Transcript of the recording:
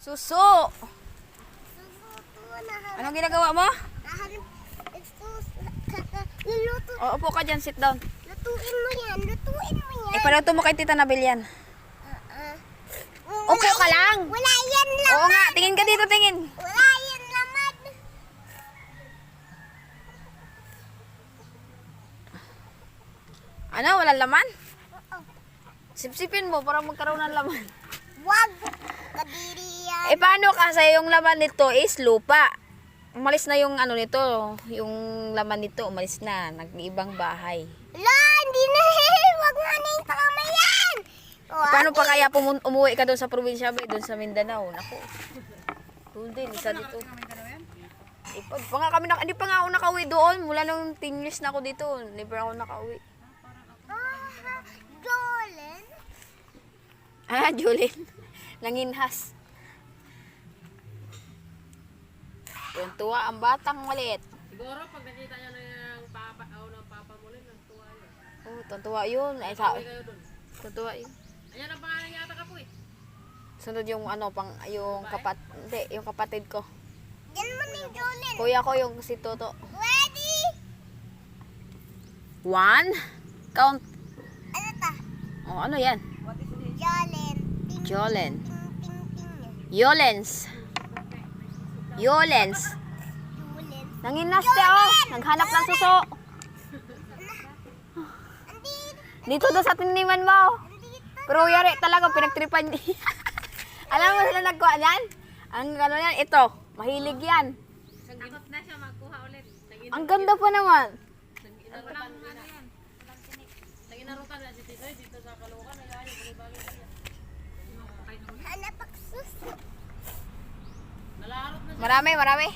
Suso! Anong ginagawa mo? O, upo ka dyan, sit down. Lutuin mo yan, lutuin mo yan. Ipaluto mo kay Tita Nabel yan. Upo ka lang. Wala yan laman. Oo nga, tingin ka dito, tingin. Wala yan laman. Ano, walang laman? Sipsipin mo para magkaroon ng laman. Wag. Kadiri yan. Eh paano kasi yung laman nito is lupa. Umalis na yung ano nito, yung laman nito umalis na, nag-ibang bahay. Wala, hindi na. Wag nga na yung tama yan. Paano pa kaya umuwi ka doon sa probinsya ba, doon sa Mindanao? Naku. Doon din, isa dito. Hindi pa nga ako nakauwi doon. Mula nung 10 years na ako dito, never ako nakauwi. Jolen. Julin. Nanginhas. Tuwa ang batang maliit. Siguro pag nakita niya na yung papa mo rin, tuwa yun. Oh, tuntua yun. Ay, sa... Uwi kayo dun. Tuntua yun. Ayan ang pangalan niya ata ka po eh. Sunod yung ano, yung yung kapatid ko. Yan mo ni Jolen. Kuya ko yung si Toto. Ready? 1. Count. Ano ta? Oh, ano yan? Jolen. Ting, Jolen. ting, ting, ting. Yolens. Yolens. Jolen. Nanginas siya, oh. Naghanap ng suso. Andito. Dito doon sa tiniman mo. Pero yari talaga, pinagtripan niya. Alam mo sila nagkuha niyan? Ang gano'n yan, ito. Mahilig yan. Takot na siya magkuha ulit. Ang ganda pa naman. Nag-inarutan ano yan. Nag-inarutan na si Titoy dito sa Caloocan. Nag-ayaw, bali-bali siya. Hanap ang suso. Nalarot na siya. Marami.